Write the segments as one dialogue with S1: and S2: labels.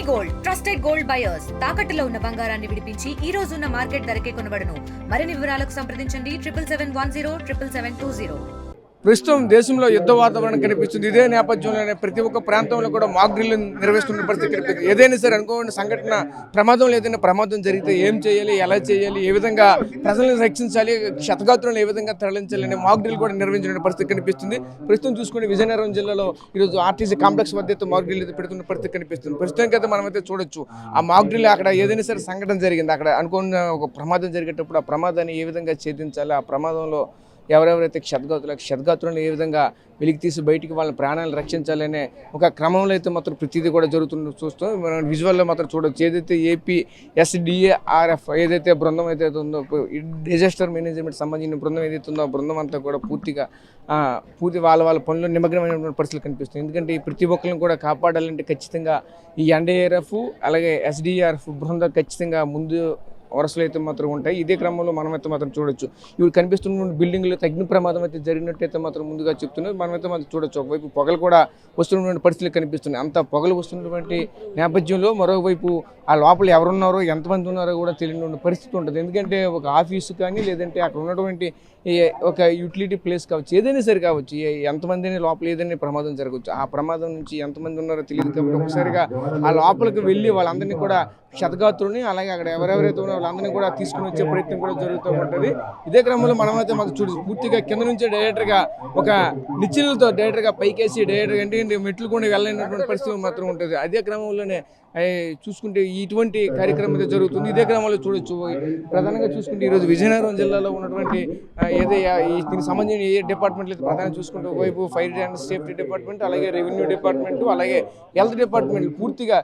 S1: Gold trusted gold buyers తాకట్టులో ఉన్న బంగారాన్ని విడిపించి ఈ రోజు ఉన్న మార్కెట్ ధరకే కొనబడును. మరిన్ని వివరాలకు సంప్రదించండి 7771077720.
S2: ప్రస్తుతం దేశంలో యుద్ధ వాతావరణం కనిపిస్తుంది. ఇదే నేపథ్యంలోనే ప్రతి ఒక్క ప్రాంతంలో కూడా మాక్ డ్రిల్ నిర్వహిస్తున్న పరిస్థితి కనిపిస్తుంది. ఏదైనా సరే అనుకోని సంఘటన ఏదైనా ప్రమాదం జరిగితే ఏం చేయాలి, ఎలా చేయాలి, ఏ విధంగా ప్రజలను రక్షించాలి, క్షతగాత్రులను ఏ విధంగా తరలించాలి అనే మాక్ డ్రిల్ కూడా నిర్వహించిన పరిస్థితి కనిపిస్తుంది. ప్రస్తుతం చూసుకుని విజయనగరం జిల్లాలో ఈరోజు ఆర్టీసీ కాంప్లెక్స్ వద్ద మాక్ డ్రిల్ పెడుతున్న పరిస్థితి కనిపిస్తుంది. ప్రస్తుతానికైతే మనమైతే చూడొచ్చు ఆ మాక్ డ్రిల్ అక్కడ ఏదైనా సరే సంఘటన జరిగింది, అక్కడ అనుకున్న ఒక ప్రమాదం జరిగేటప్పుడు ఆ ప్రమాదాన్ని ఏ విధంగా ఛేదించాలి, ఆ ప్రమాదంలో ఎవరెవరైతే క్షతగాత్రులను ఏ విధంగా వెలికి తీసి బయటికి వాళ్ళ ప్రాణాలను రక్షించాలనే ఒక క్రమంలో అయితే మాత్రం ప్రతిదీ కూడా జరుగుతుంది చూస్తాం. మనం విజువల్లో మాత్రం చూడవచ్చు. ఏదైతే APSDARF ఏదైతే బృందం అయితే ఉందో, డిజాస్టర్ మేనేజ్మెంట్ సంబంధించిన బృందం ఏదైతే ఉందో ఆ బృందం అంతా కూడా పూర్తి వాళ్ళ పనుల్లో నిమగ్నమైనటువంటి పరిస్థితులు కనిపిస్తుంది. ఎందుకంటే ఈ ప్రతి ఒక్కరిని కూడా కాపాడాలంటే ఖచ్చితంగా ఈ NDRF అలాగే SDRF బృందం ఖచ్చితంగా ముందు వరుసలు అయితే మాత్రం ఉంటాయి. ఇదే క్రమంలో మనమైతే మాత్రం చూడొచ్చు. ఇవి కనిపిస్తున్న బిల్డింగ్లో అగ్ని ప్రమాదం అయితే జరిగినట్టయితే మాత్రం ముందుగా చెప్తున్నారు. మనమైతే మాత్రం చూడొచ్చు. ఒకవైపు పొగలు కూడా వస్తున్నటువంటి పరిస్థితులు కనిపిస్తున్నాయి. అంత పొగలు వస్తున్నటువంటి నేపథ్యంలో మరోవైపు ఆ లోపల ఎవరున్నారో ఎంతమంది ఉన్నారో కూడా తెలియని పరిస్థితి ఉంటుంది. ఎందుకంటే ఒక ఆఫీసు కానీ లేదంటే అక్కడ ఉన్నటువంటి ఒక యూటిలిటీ ప్లేస్ కావచ్చు, ఏదైనా సరే కావచ్చు, ఎంతమందిని లోపల ఏదైనా ప్రమాదం జరగవచ్చు. ఆ ప్రమాదం నుంచి ఎంతమంది ఉన్నారో తెలియదు కాబట్టి ఒకసారిగా ఆ లోపలికి వెళ్ళి వాళ్ళందరినీ కూడా క్షతగాత్రుని అలాగే అక్కడ ఎవరెవరైతే ఉన్నారో వాళ్ళందరినీ కూడా తీసుకుని వచ్చే ప్రయత్నం కూడా జరుగుతూ ఉంటుంది. ఇదే క్రమంలో మనమైతే మాకు పూర్తిగా కింద నుంచే డైరెక్టర్గా ఒక నిచ్చెనలతో డైరెక్టర్గా పైకేసి డైరెక్టర్గా అంటే మెట్లు కూడా వెళ్ళినటువంటి పరిస్థితి మాత్రం ఉంటుంది. అదే క్రమంలోనే చూసుకుంటే ఇటువంటి కార్యక్రమం అయితే జరుగుతుంది. ఇదే క్రమంలో చూడొచ్చు. ప్రధానంగా చూసుకుంటే ఈరోజు విజయనగరం జిల్లాలో ఉన్నటువంటి దీనికి సంబంధించిన ఏ డిపార్ట్మెంట్లు అయితే ప్రధానంగా చూసుకుంటే ఒకవైపు ఫైర్ అండ్ సేఫ్టీ డిపార్ట్మెంట్, అలాగే రెవెన్యూ డిపార్ట్మెంట్, అలాగే హెల్త్ డిపార్ట్మెంట్ పూర్తిగా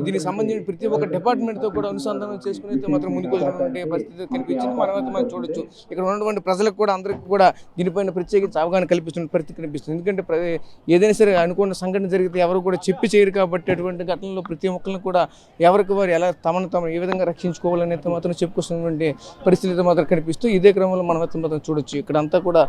S2: దీనికి సంబంధించిన ప్రతి ఒక్క డిపార్ట్మెంట్తో కూడా అనుసంధానం చేసుకుని అయితే మాత్రం ముందుకు వచ్చినటువంటి పరిస్థితి కనిపించింది. మనమైతే మనం చూడొచ్చు. ఇక్కడ ఉన్నటువంటి ప్రజలకు కూడా అందరికీ కూడా దీనిపైన ప్రత్యేకించి అవగాహన కల్పిస్తున్న పరిస్థితి కనిపిస్తుంది. ఎందుకంటే ఏదైనా సరే అనుకున్న సంఘటన జరిగితే ఎవరు కూడా చెప్పి చేయరు కాబట్టి అటువంటి ఘటనలో ప్రతి ఒక్కరిని కూడా ఎవరికి వారు ఎలా తమను ఏ విధంగా రక్షించుకోవాలని అయితే మాత్రం చెప్పుకొస్తున్నటువంటి పరిస్థితి మాత్రం కనిపిస్తూ ఇదే క్రమంలో మనమైతే మాత్రం చూడొచ్చు. ఇక్కడంతా కూడా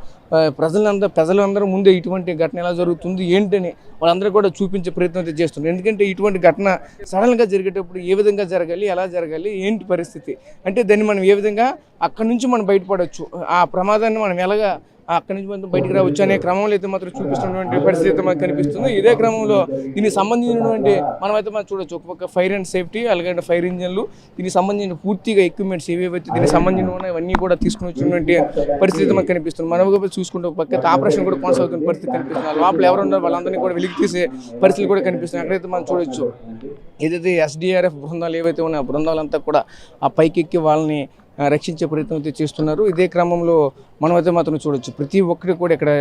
S2: ప్రజలందరూ ముందే ఇటువంటి ఘటన ఎలా జరుగుతుంది ఏంటని వాళ్ళందరూ కూడా చూపించే ప్రయత్నం అయితే చేస్తున్నారు. ఎందుకంటే ఇటువంటి ఘటన సడన్గా జరిగేటప్పుడు ఏ విధంగా జరగాలి, ఎలా జరగాలి, ఏంటి పరిస్థితి అంటే దాన్ని మనం ఏ విధంగా అక్కడి నుంచి మనం బయటపడవచ్చు, ఆ ప్రమాదాన్ని మనం ఎలాగా అక్కడి నుంచి మనం బయటకు రావచ్చు అనే క్రమంలో అయితే మాత్రం చూపిస్తున్నటువంటి పరిస్థితి అయితే మనకు కనిపిస్తుంది. ఇదే క్రమంలో దీనికి సంబంధించినటువంటి మనమైతే మనం చూడొచ్చు. ఒక్కొక్క ఫైర్ అండ్ సేఫ్టీ అలాగే ఫైర్ ఇంజన్లు దీనికి సంబంధించిన పూర్తిగా ఎక్విప్మెంట్స్ ఏవేవైతే దీనికి సంబంధించిన ఉన్నాయి ఇవన్నీ కూడా తీసుకుని వచ్చినటువంటి పరిస్థితి మనకు కనిపిస్తుంది. మనకు చూసుకుంటే ఒక పక్క ఆపరేషన్ కూడా కొనసాగుతున్న పరిస్థితి కనిపిస్తుంది. లోపల ఎవరు ఉన్నారో వాళ్ళందరినీ కూడా వెలికి తీసే పరిస్థితులు కూడా కనిపిస్తున్నాయి. అక్కడైతే మనం చూడొచ్చు. ఏదైతే SDRF బృందాలు ఏవైతే ఉన్నాయో ఆ బృందాలంతా కూడా ఆ పైకెక్కి వాళ్ళని రక్షించే ప్రయత్నం అయితే చేస్తున్నారు. ఇదే క్రమంలో మనమైతే మాత్రం చూడొచ్చు. ప్రతి ఒక్కరు కూడా ఇక్కడ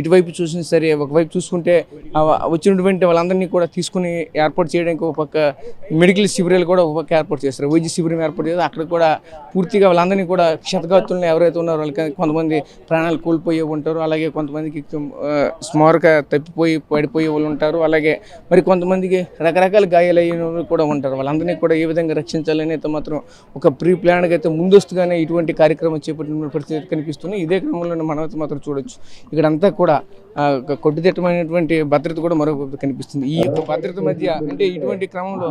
S2: ఇటువైపు చూసినా సరే ఒకవైపు చూసుకుంటే వచ్చినటువంటి వాళ్ళందరినీ కూడా తీసుకుని ఏర్పాటు చేయడానికి ఒక పక్క మెడికల్ శిబిరాలు కూడా ఒక పక్క ఏర్పాటు చేస్తారు. వైద్య శిబిరం ఏర్పాటు చేస్తారు. అక్కడ కూడా పూర్తిగా వాళ్ళందరినీ కూడా క్షతగాత్రులను ఎవరైతే ఉన్నారో వాళ్ళకి కొంతమంది ప్రాణాలు కోల్పోయే ఉంటారు, అలాగే కొంతమందికి స్మారక పడిపోయే వాళ్ళు ఉంటారు, అలాగే మరి కొంతమందికి రకరకాల గాయాలయ్యే వాళ్ళు కూడా ఉంటారు. వాళ్ళందరినీ కూడా ఏ విధంగా రక్షించాలని అయితే మాత్రం ఒక ప్రీ ప్లాన్గా అయితే ముందస్తుగానే ఇటువంటి కార్యక్రమం చేపట్టిన పరిస్థితి కనిపిస్తుంది. ఇదే క్రమంలో మనమైతే మాత్రం చూడొచ్చు. ఇక్కడంతా కూడా కొట్టుదిట్టమైనటువంటి భద్రత కూడా మరొక కనిపిస్తుంది. ఈ యొక్క భద్రత మధ్య అంటే ఇటువంటి క్రమంలో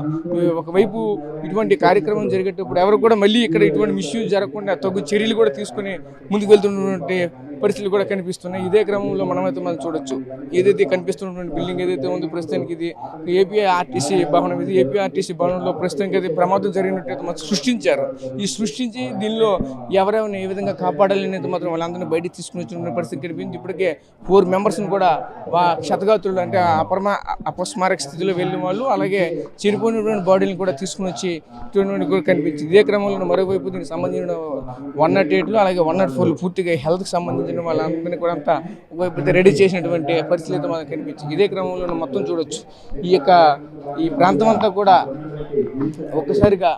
S2: ఒకవైపు ఇటువంటి కార్యక్రమం జరిగేటప్పుడు ఎవరు కూడా మళ్ళీ ఇక్కడ ఇటువంటి మిస్యూజ్ జరగకుండా తగు చర్యలు కూడా తీసుకుని ముందుకు వెళ్తున్నటువంటి పరిస్థితులు కూడా కనిపిస్తున్నాయి. ఇదే క్రమంలో మనమైతే మనం చూడొచ్చు. ఏదైతే కనిపిస్తున్నటువంటి బిల్డింగ్ ఏదైతే ఉందో ప్రస్తుతానికి ఇది APRTC భవనం. ఇది APRTC భవనంలో ప్రస్తుతానికి అయితే ప్రమాదం జరిగినట్టయితే మాత్రం సృష్టించారు. ఈ సృష్టించి దీనిలో ఎవరెవరిని ఏ విధంగా కాపాడాలనేది మాత్రం వాళ్ళందరినీ బయటకు తీసుకుని వచ్చిన పరిస్థితి కనిపించింది. ఇప్పటికే 4 మెంబర్స్ని కూడా క్షతగాత్రులు అంటే అపస్మారక స్థితిలో వెళ్ళిన వాళ్ళు అలాగే చనిపోయినటువంటి బాడీని కూడా తీసుకుని వచ్చి కూడా కనిపించింది. ఇదే క్రమంలో మరోవైపు దీనికి సంబంధించిన 108 అలాగే 104 పూర్తిగా హెల్త్కి సంబంధించిన వాళ్ళందరినీ కూడా అంతా ఒకవైపు రెడీ చేసినటువంటి పరిస్థితి మనకు కనిపించింది. ఇదే క్రమంలో మొత్తం చూడొచ్చు. ఈ ప్రాంతం అంతా కూడా ఒక్కసారిగా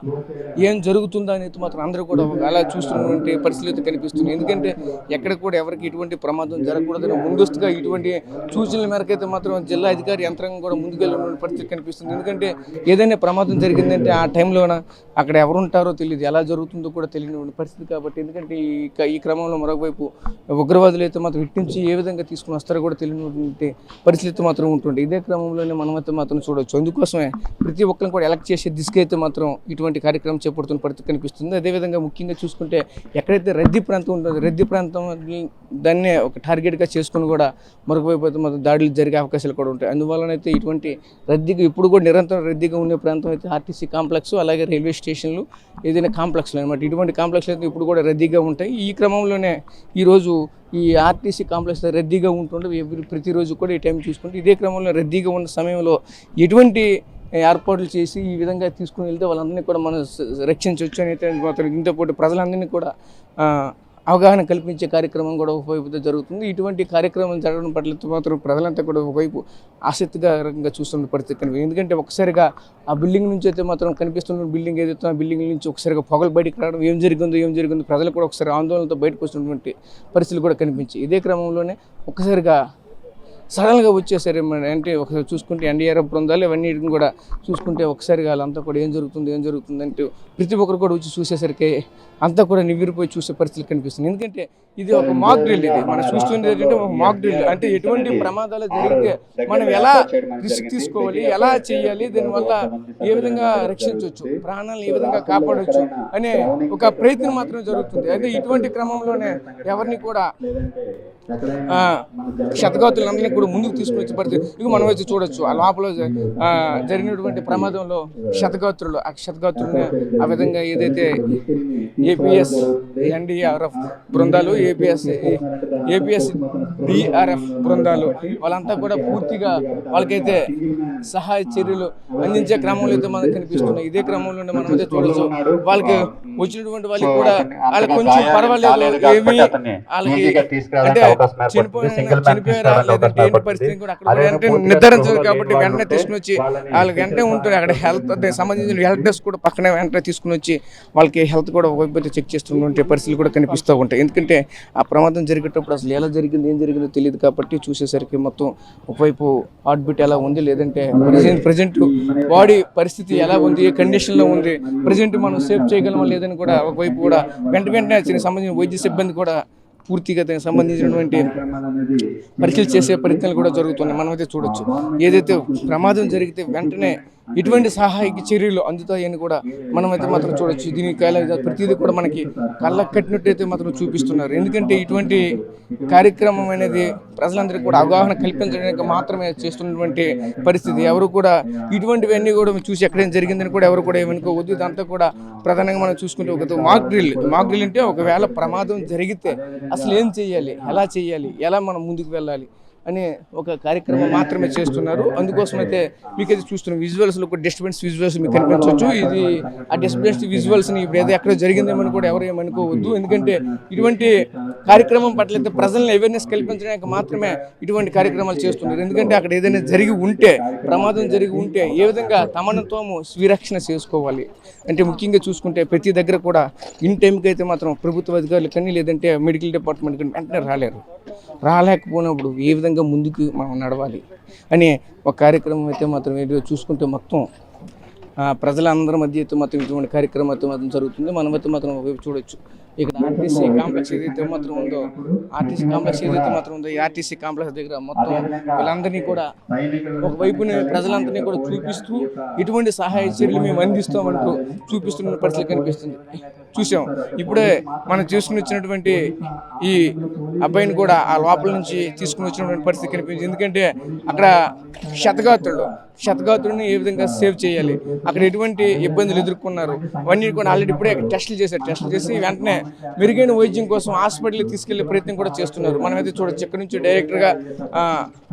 S2: ఏం జరుగుతుందో అనేది మాత్రం అందరూ కూడా అలా చూస్తున్నటువంటి పరిస్థితులు అయితే కనిపిస్తుంది. ఎందుకంటే ఎక్కడ కూడా ఎవరికి ఇటువంటి ప్రమాదం జరగకూడదని ముందస్తుగా ఇటువంటి సూచనల మేరకు అయితే మాత్రం జిల్లా అధికారి యంత్రాంగం కూడా ముందుకెళ్ళిన పరిస్థితి కనిపిస్తుంది. ఎందుకంటే ఏదైనా ప్రమాదం జరిగిందంటే ఆ టైంలోన అక్కడ ఎవరు ఉంటారో తెలియదు, ఎలా జరుగుతుందో కూడా తెలియని పరిస్థితి. కాబట్టి ఎందుకంటే ఈ క్రమంలో మరొకవైపు ఉగ్రవాదులు అయితే మాత్రం ఇటు నుంచి ఏ విధంగా తీసుకుని వస్తారో కూడా తెలియనటువంటి పరిస్థితి మాత్రం ఉంటుంది. ఇదే క్రమంలోనే మనమైతే మాత్రం చూడవచ్చు. అందుకోసమే ప్రతి ఒక్కరిని కూడా ఎలక్ట్ చేసే దిశగా అయితే మాత్రం ఇటువంటి కార్యక్రమం చేపడుతున్న పరిస్థితి కనిపిస్తుంది. అదేవిధంగా ముఖ్యంగా చూసుకుంటే ఎక్కడైతే రద్దీ ప్రాంతం ఉంటుందో రద్దీ ప్రాంతం దాన్నే ఒక టార్గెట్గా చేసుకుని కూడా మరొకవైపు అయితే మాత్రం దాడులు జరిగే అవకాశాలు కూడా ఉంటాయి. అందువల్లనైతే ఇటువంటి రద్దీగా ఇప్పుడు కూడా నిరంతరం రద్దీగా ఉండే ప్రాంతం అయితే ఆర్టీసీ కాంప్లెక్స్, అలాగే రైల్వే స్టేషన్లు, ఏదైనా కాంప్లెక్స్లు అనమాట. ఇటువంటి కాంప్లెక్స్లు అయితే ఇప్పుడు కూడా రద్దీగా ఉంటాయి. ఈ క్రమంలోనే ఈరోజు ఈ ఆర్టీసీ కాంప్లెక్స్ రద్దీగా ఉంటుండే ప్రతిరోజు కూడా ఈ టైం చూసుకుంటే ఇదే క్రమంలో రద్దీగా ఉన్న సమయంలో ఎటువంటి ఏర్పాట్లు చేసి ఈ విధంగా తీసుకుని వెళ్తే వాళ్ళందరినీ కూడా మనం రక్షించవచ్చు అని అయితే మాత్రం దీంతో పాటు ప్రజలందరినీ కూడా అవగాహన కల్పించే కార్యక్రమం కూడా ఒకవైపు జరుగుతుంది. ఇటువంటి కార్యక్రమం జరగడం పట్ల మాత్రం ప్రజలంతా కూడా ఒకవైపు ఆసక్తికరంగా చూస్తున్న పరిస్థితి కనిపిస్తుంది. ఎందుకంటే ఒకసారిగా ఆ బిల్డింగ్ నుంచి అయితే మాత్రం కనిపిస్తున్న బిల్డింగ్ ఏదైతే ఆ బిల్డింగ్ నుంచి ఒకసారిగా పొగలు బయటకు రావడం, ఏం జరిగిందో ప్రజలు కూడా ఒకసారి ఆందోళనతో బయటకు వస్తున్నటువంటి పరిస్థితులు కూడా కనిపించాయి. ఇదే క్రమంలోనే ఒకసారిగా సడన్గా వచ్చేసరి అంటే ఒకసారి చూసుకుంటే ఎన్డీఆర్ఎఫ్ బృందాలు ఇవన్నీ కూడా చూసుకుంటే ఒకసారిగా వాళ్ళంతా కూడా ఏం జరుగుతుంది అంటే ప్రతి ఒక్కరు కూడా వచ్చి చూసేసరికి అంతా కూడా నివ్వెరపోయి చూసే పరిస్థితులు కనిపిస్తుంది. ఎందుకంటే ఇది ఒక మాక్ డ్రిల్. ఇది మనం చూస్తుంది ఏంటంటే ఒక మాక్ డ్రిల్ అంటే ఎటువంటి ప్రమాదాలు జరిగితే మనం ఎలా రిస్క్ తీసుకోవాలి, ఎలా చేయాలి, దీనివల్ల ఏ విధంగా రక్షించవచ్చు, ప్రాణాలను ఏ విధంగా కాపాడవచ్చు అనే ఒక ప్రయత్నం మాత్రం జరుగుతుంది. అయితే ఇటువంటి క్రమంలోనే ఎవరిని కూడా క్షతగాతులందరినీ కూడా ముందుకు తీసుకుని వచ్చే పరిస్థితి ఇక మనం వచ్చి చూడొచ్చు. ఆ లోపల జరిగినటువంటి ప్రమాదంలో క్షతగాత్రులని ఆ విధంగా ఏదైతే ఏపీఎస్ ఎన్డీఆర్ఎఫ్ బృందాలు, ఏపీఎస్ డిఆర్ఎఫ్ బృందాలు వాళ్ళంతా కూడా పూర్తిగా వాళ్ళకైతే సహాయ చర్యలు అందించే క్రమంలో అయితే మనకు కనిపిస్తున్నాయి. ఇదే క్రమంలోనే మనం అయితే చూడొచ్చు. వాళ్ళకి వచ్చినటువంటి వాళ్ళకి కూడా వాళ్ళకి కొంచెం పర్వాలేదు, ఏమి వాళ్ళకి అంటే చనిపోయారా లేదంటే ఏంటి పరిస్థితి కూడా అక్కడ అంటే నిర్ధారించదు. కాబట్టి వెంటనే తీసుకుని వచ్చి వాళ్ళకి వెంటనే ఉంటుంది అక్కడ హెల్త్ సంబంధించిన హెల్త్ డెస్క్ కూడా పక్కనే వెంటనే తీసుకుని వచ్చి వాళ్ళకి హెల్త్ కూడా ఒకవైపు చెక్ చేస్తున్నటువంటి పరిస్థితులు కూడా కనిపిస్తూ ఉంటాయి. ఎందుకంటే ఆ ప్రమాదం జరిగేటప్పుడు అసలు ఎలా జరిగింది, ఏం జరిగిందో తెలియదు. కాబట్టి చూసేసరికి మొత్తం ఒకవైపు హార్ట్ బీట్ ఎలా ఉంది, లేదంటే ప్రజెంట్ బాడీ పరిస్థితి ఎలా ఉంది, ఏ కండిషన్లో ఉంది, ప్రజెంట్ మనం సేవ్ చేయగలమా లేదని కూడా ఒకవైపు కూడా వెంటనే సంబంధించిన వైద్య సిబ్బంది కూడా పూర్తిగా దానికి సంబంధించినటువంటి పరీక్షలు చేసే ప్రయత్నాలు కూడా జరుగుతున్నాయి. మనమైతే చూడొచ్చు. ఏదైతే ప్రమాదం జరిగితే వెంటనే ఇటువంటి సహాయక చర్యలు అందుతాయని కూడా మనమైతే మాత్రం చూడొచ్చు. దీనికి ప్రతిదీ కూడా మనకి కళ్ళకు కట్టినట్టయితే మాత్రం చూపిస్తున్నారు. ఎందుకంటే ఇటువంటి కార్యక్రమం అనేది ప్రజలందరికీ కూడా అవగాహన కల్పించడానికి మాత్రమే చేస్తున్నటువంటి పరిస్థితి. ఎవరు కూడా ఇటువంటివన్నీ కూడా చూసి ఎక్కడైనా జరిగిందని కూడా ఎవరు కూడా ఏమనుకోవద్దు. ఇదంతా కూడా ప్రధానంగా మనం చూసుకుంటే ఒక మాక్ డ్రిల్ అంటే ఒకవేళ ప్రమాదం జరిగితే అసలు ఏం చేయాలి, ఎలా మనం ముందుకు వెళ్ళాలి అనే ఒక కార్యక్రమం మాత్రమే చేస్తున్నారు. అందుకోసం అయితే మీకైతే చూస్తున్నాం విజువల్స్లో ఒక డిస్టర్బెన్స్ విజువల్స్ మీకు కనిపించవచ్చు. ఇది ఆ డిస్టర్బెన్స్ విజువల్స్ని ఇప్పుడు ఏదో ఎక్కడ జరిగిందేమని కూడా ఎవరు ఏమనుకోవద్దు. ఎందుకంటే ఇటువంటి కార్యక్రమం పట్ల అయితే ప్రజలను అవేర్నెస్ కల్పించడానికి మాత్రమే ఇటువంటి కార్యక్రమాలు చేస్తున్నారు. ఎందుకంటే అక్కడ ఏదైనా ప్రమాదం జరిగి ఉంటే ఏ విధంగా తమను తాము స్వీరక్షణ చేసుకోవాలి అంటే ముఖ్యంగా చూసుకుంటే ప్రతి దగ్గర కూడా ఇన్ టైంకి అయితే మాత్రం ప్రభుత్వ అధికారులు కానీ లేదంటే మెడికల్ డిపార్ట్మెంట్ కానీ వెంటనే రాలేకపోయినప్పుడు ఏ విధంగా ముందుకు మనం నడవాలి అనే ఒక కార్యక్రమం అయితే మాత్రం చూసుకుంటే మొత్తం ప్రజలందరి మధ్య అయితే మాత్రం ఇటువంటి కార్యక్రమం అయితే మాత్రం జరుగుతుంది. మనమైతే మాత్రం వైపు చూడొచ్చు. ఇక్కడ ఆర్టీసీ కాంప్లెక్స్ ఏదైతే మాత్రం ఉందో ఈ ఆర్టీసీ కాంప్లెక్స్ దగ్గర మొత్తం వీళ్ళందరినీ కూడా ఒకవైపునే ప్రజలందరినీ కూడా చూపిస్తూ ఇటువంటి సహాయ చర్యలు మేము అందిస్తామంటూ చూపిస్తున్న పరిస్థితి కనిపిస్తుంది. చూసాం ఇప్పుడే మనం తీసుకుని వచ్చినటువంటి ఈ అబ్బాయిని కూడా ఆ లోపల నుంచి తీసుకుని వచ్చినటువంటి పరిస్థితి కనిపించింది. ఎందుకంటే అక్కడ క్షతగాత్రుడిని ఏ విధంగా సేవ్ చేయాలి, అక్కడ ఎటువంటి ఇబ్బందులు ఎదుర్కొన్నారు అవన్నీ కూడా ఆల్రెడీ ఇప్పుడే టెస్టులు చేసి వెంటనే మెరుగైన వైద్యం కోసం హాస్పిటల్కి తీసుకెళ్లే ప్రయత్నం కూడా చేస్తున్నారు. మనమైతే చూడొచ్చు. ఇక్కడ నుంచి డైరెక్టర్గా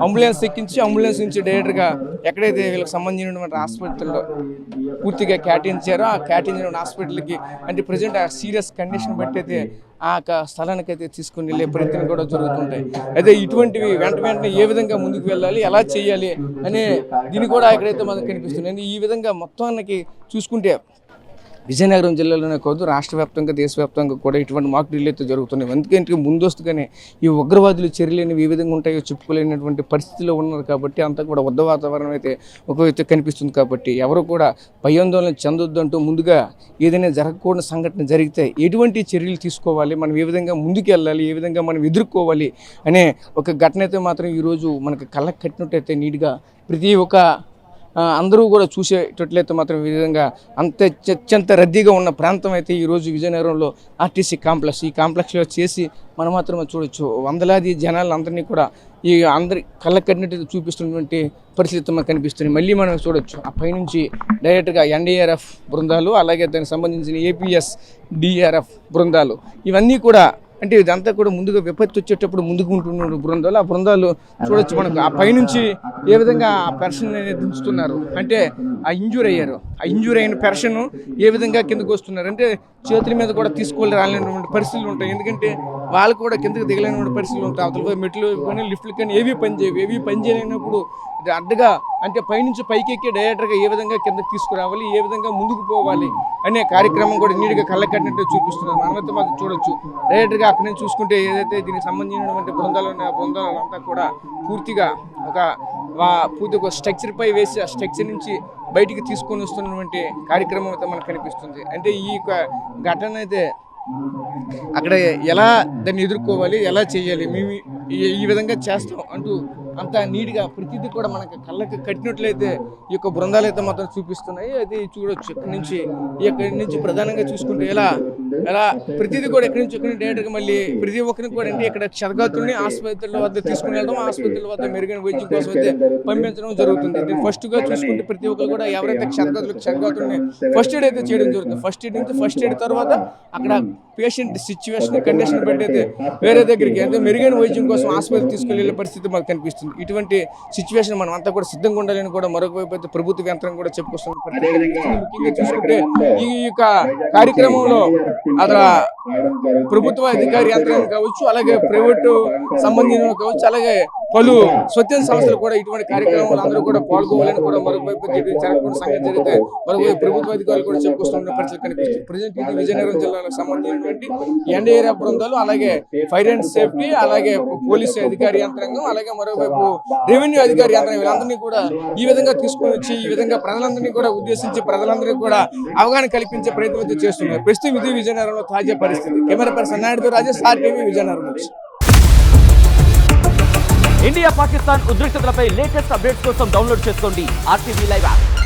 S2: అంబులెన్స్ ఎక్కించి అంబులెన్స్ నుంచి డైరెక్టర్గా ఎక్కడైతే వీళ్ళకి సంబంధించినటువంటి హాస్పిటల్లో పూర్తిగా కేటాయించారో ఆ కేటాయించిన హాస్పిటల్కి అంటే ప్రజెంట్ ఆ సీరియస్ కండిషన్ బట్టి అయితే స్థలానికి అయితే తీసుకుని వెళ్ళే ప్రయత్నం కూడా జరుగుతుంటాయి. అయితే ఇటువంటివి వెంటనే ఏ విధంగా ముందుకు వెళ్ళాలి, ఎలా చేయాలి అనే దీన్ని కూడా ఇక్కడైతే మనకు కనిపిస్తుంది. ఈ విధంగా మొత్తానికి చూసుకుంటే విజయనగరం జిల్లాలోనే కాదు, రాష్ట్ర వ్యాప్తంగా దేశవ్యాప్తంగా కూడా ఇటువంటి మాక్ డ్రిల్ అయితే జరుగుతున్నాయి. ఎందుకంటే ముందస్తుగానే ఈ ఉగ్రవాదులు చర్యలు ఏ విధంగా ఉంటాయో చెప్పుకోలేనటువంటి పరిస్థితిలో ఉన్నారు కాబట్టి అంతా కూడా యుద్ధ వాతావరణం అయితే ఒకవైతే కనిపిస్తుంది. కాబట్టి ఎవరు కూడా భయాందోళన చెందొద్దంటూ ముందుగా ఏదైనా జరగకూడని సంఘటన జరిగితే ఎటువంటి చర్యలు తీసుకోవాలి, మనం ఏ విధంగా ముందుకు వెళ్ళాలి, ఏ విధంగా మనం ఎదుర్కోవాలి అనే ఒక ఘటన అయితే మాత్రం ఈరోజు మనకు కళ్ళకు కట్టినట్టయితే నీట్గా ప్రతి ఒక్క అందరూ కూడా చూసేటట్లయితే మాత్రం ఈ విధంగా అత్యంత రద్దీగా ఉన్న ప్రాంతం అయితే ఈరోజు విజయనగరంలో ఆర్టీసీ కాంప్లెక్స్. ఈ కాంప్లెక్స్లో చేసి మనం మాత్రమే చూడొచ్చు వందలాది జనాలందరినీ కూడా ఈ అందరి కళ్ళకు కట్టినట్టు చూపిస్తున్నటువంటి పరిస్థితి మనకు కనిపిస్తుంది. మళ్ళీ మనం చూడొచ్చు ఆ పైనుంచి డైరెక్ట్గా ఎన్డీఆర్ఎఫ్ బృందాలు, అలాగే దానికి సంబంధించిన ఏపీఎస్ డిఆర్ఎఫ్ బృందాలు, ఇవన్నీ కూడా అంటే ఇదంతా కూడా ముందుగా విపత్తు వచ్చేటప్పుడు ముందుకు ఉంటున్న బృందాలు. ఆ బృందాలు చూడొచ్చు మనకు ఆ పైనుంచి ఏ విధంగా ఆ పెర్సన్ అనేది దించుతున్నారు. అంటే ఆ ఇంజూర్ అయ్యారు, ఆ ఇంజూర్ అయిన పెర్సన్ ఏ విధంగా కిందకు వస్తున్నారు అంటే చేతుల మీద కూడా తీసుకోవాలి రాలేనటువంటి పరిస్థితులు ఉంటాయి. ఎందుకంటే వాళ్ళు కూడా కిందకు దిగలేనటువంటి పరిస్థితులు ఉంటాయి. అవతల మెట్లు కానీ లిఫ్ట్లు కానీ ఏవి పని చేయలేనప్పుడు అడ్డగా అంటే పైనుంచి పైకెక్కి డైరెక్టర్గా ఏ విధంగా కిందకి తీసుకురావాలి, ఏ విధంగా ముందుకు పోవాలి అనే కార్యక్రమం కూడా నీట్గా కళ్ళ కట్టినట్టు చూపిస్తున్నారు. మనమైతే మాకు చూడొచ్చు డైరెక్టర్గా అక్కడి నుంచి చూసుకుంటే ఏదైతే దీనికి సంబంధించినటువంటి బృందాలు ఉన్నాయో ఆ బృందాలంతా కూడా పూర్తిగా ఒక స్ట్రక్చర్ పై వేసి ఆ స్ట్రక్చర్ నుంచి బయటికి తీసుకొని వస్తున్నటువంటి కార్యక్రమం అయితే మనకు కనిపిస్తుంది. అంటే ఈ ఘటన అయితే అక్కడ ఎలా దాన్ని ఎదుర్కోవాలి, ఎలా చేయాలి, మేము ఈ విధంగా చేస్తాం అంటూ అంత నీట్గా ప్రతిదీ కూడా మనకు కళ్ళకి కట్టినట్లయితే ఈ యొక్క బృందాలు అయితే మాత్రం చూపిస్తున్నాయి. అది చూడొచ్చు ఇక్కడి నుంచి ప్రధానంగా చూసుకుంటే ఎలా ప్రతిదీ కూడా ఎక్కడి నుంచి డైరెక్ట్గా మళ్ళీ ప్రతి ఒక్కరికి కూడా అంటే ఇక్కడ క్షతగాతుల్ని ఆసుపత్రుల వద్ద తీసుకుని వెళ్ళడం, ఆసుపత్రుల వద్ద మెరుగైన వైద్యం కోసం అయితే పంపించడం జరుగుతుంది. దీన్ని ఫస్ట్గా చూసుకుంటే ప్రతి ఒక్కరు కూడా ఎవరైతే క్షతగాతుల్ని ఫస్ట్ ఎయిడ్ అయితే చేయడం జరుగుతుంది. ఫస్ట్ ఎయిడ్ తర్వాత అక్కడ పేషెంట్ సిచ్యువేషన్ కండిషన్ బట్టి అయితే వేరే దగ్గరికి అంటే మెరుగైన వైద్యం కోసం ఆసుపత్రికి తీసుకెళ్లే పరిస్థితి మనకు కనిపిస్తుంది. ఇటువంటి సిచ్యువేషన్ మనం అంతా కూడా సిద్ధంగా ఉండాలని కూడా మరొక వైపు అయితే ప్రభుత్వ యంత్రం కూడా చెప్పుకొస్తుంది. ముఖ్యంగా చూసుకుంటే ఈ యొక్క కార్యక్రమంలో అక్కడ ప్రభుత్వ అధికారి యంత్రాంగం కావచ్చు, అలాగే ప్రైవేటు సంబంధించిన కావచ్చు, అలాగే పలు స్వచ్ఛంద సంస్థలు కూడా ఇటువంటి కార్యక్రమాలు అందరూ కూడా పాల్గొవాలని కూడా మరొక వైపు జరగకుండా సంఘటన జరిగితే మరొక ప్రభుత్వ అధికారులు కూడా చెప్పుకొస్తున్న పరిస్థితి కనిపిస్తుంది. ప్రజెంట్ ఇది విజయనగరం జిల్లాకు సంబంధించినటువంటి ఎన్డీఆర్ఎఫ్ బృందాలు, అలాగే ఫైర్ అండ్ సేఫ్టీ, అలాగే పోలీసు అధికారి యంత్రాంగం, అలాగే మరోవైపు రెవెన్యూ అధికారి యంత్రాంగం వీళ్ళందరినీ కూడా ఈ విధంగా తీసుకొని వచ్చి ఈ విధంగా ప్రజలందరినీ కూడా ఉద్దేశించి ప్రజలందరికీ కూడా అవగాహన కల్పించే ప్రయత్నం అయితే చేస్తున్నారు. ప్రస్తుతం ఇది విజయనగరంలో తాజా పరిస్థితి. కెమెరా పర్సన్ నాయుడుతో రాజేష్, RTV విజయనగరం నుంచి.
S3: ఇండియా పాకిస్తాన్ ఉద్రిక్తతలపై లేటెస్ట్ అప్డేట్స్ కోసం డౌన్లోడ్ చేసుకోండి RTV లైవ్ యాప్.